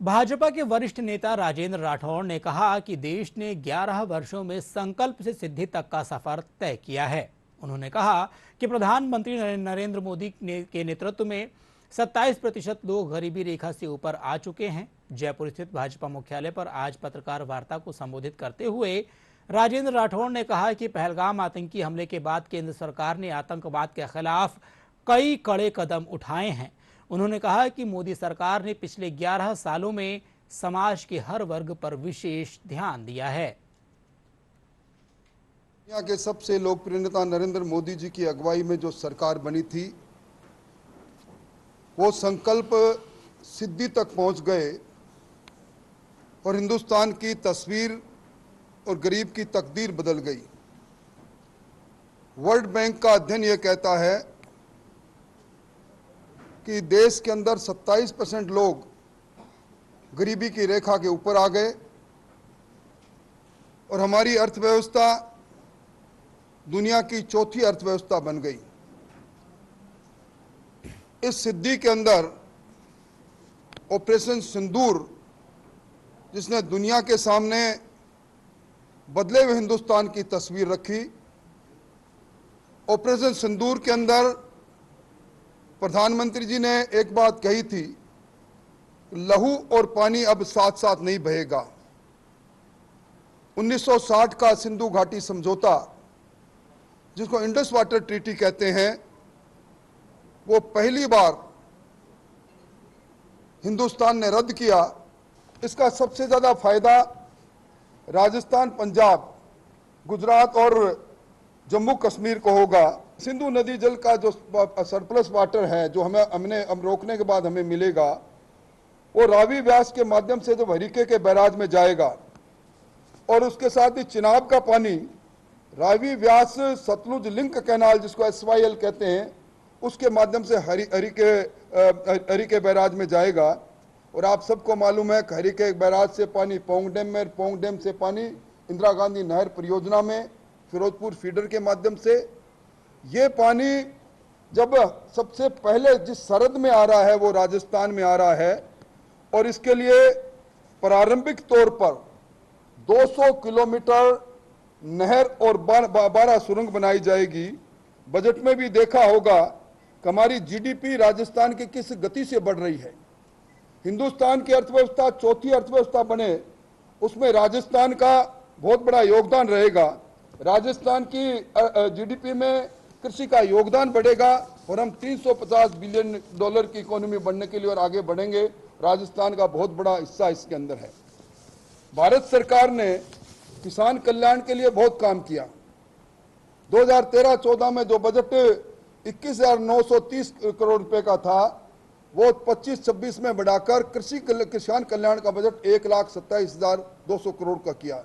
भाजपा के वरिष्ठ नेता राजेंद्र राठौड़ ने कहा कि देश ने 11 वर्षों में संकल्प से सिद्धि तक का सफर तय किया है। उन्होंने कहा कि प्रधानमंत्री नरेंद्र मोदी के नेतृत्व में 27% लोग गरीबी रेखा से ऊपर आ चुके हैं। जयपुर स्थित भाजपा मुख्यालय पर आज पत्रकार वार्ता को संबोधित करते हुए राजेंद्र राठौड़ ने कहा कि पहलगाम आतंकी हमले के बाद केंद्र सरकार ने आतंकवाद के खिलाफ कई कड़े कदम उठाए हैं। उन्होंने कहा कि मोदी सरकार ने पिछले 11 सालों में समाज के हर वर्ग पर विशेष ध्यान दिया है। दुनिया के सबसे लोकप्रिय नेता नरेंद्र मोदी जी की अगुवाई में जो सरकार बनी थी, वो संकल्प सिद्धि तक पहुंच गए और हिंदुस्तान की तस्वीर और गरीब की तकदीर बदल गई। वर्ल्ड बैंक का अध्ययन ये कहता है कि देश के अंदर 27% लोग गरीबी की रेखा के ऊपर आ गए और हमारी अर्थव्यवस्था दुनिया की चौथी अर्थव्यवस्था बन गई। इस सिद्धि के अंदर ऑपरेशन सिंदूर, जिसने दुनिया के सामने बदले हुए हिंदुस्तान की तस्वीर रखी, ऑपरेशन सिंदूर के अंदर प्रधानमंत्री जी ने एक बात कही थी, लहू और पानी अब साथ साथ नहीं बहेगा। 1960 का सिंधु घाटी समझौता, जिसको इंडस वाटर ट्रीटी कहते हैं, वो पहली बार हिंदुस्तान ने रद्द किया। इसका सबसे ज्यादा फायदा राजस्थान, पंजाब, गुजरात और जम्मू कश्मीर को होगा। सिंधु नदी जल का जो सरप्लस वाटर है, जो हमने रोकने के बाद हमें मिलेगा, वो रावी व्यास के माध्यम से जो हरिके के बैराज में जाएगा और उसके साथ ही चिनाब का पानी रावी व्यास सतलुज लिंक कैनाल, जिसको SYL कहते हैं, उसके माध्यम से हरिके बैराज में जाएगा। और आप सबको मालूम है कि हरिके बैराज से पानी पोंग डैम में, पोंग डैम से पानी इंदिरा गांधी नहर परियोजना में फिरोजपुर फीडर के माध्यम से। ये पानी जब सबसे पहले जिस सरहद में आ रहा है वो राजस्थान में आ रहा है और इसके लिए प्रारंभिक तौर पर 200 किलोमीटर नहर और 12 सुरंग बनाई जाएगी। बजट में भी देखा होगा कि हमारी GDP राजस्थान की किस गति से बढ़ रही है। हिंदुस्तान की अर्थव्यवस्था चौथी अर्थव्यवस्था बने, उसमें राजस्थान का बहुत बड़ा योगदान रहेगा। राजस्थान की GDP में कृषि का योगदान बढ़ेगा और हम $350 बिलियन की इकोनॉमी बनने के लिए और आगे बढ़ेंगे। राजस्थान का बहुत बड़ा हिस्सा इसके अंदर है। भारत सरकार ने किसान कल्याण के लिए बहुत काम किया। 2013-14 में जो बजट 21,930 करोड़ रुपए का था, वो 25-26 में बढ़ाकर किसान कल्याण का बजट 1,27,200 करोड़ का किया।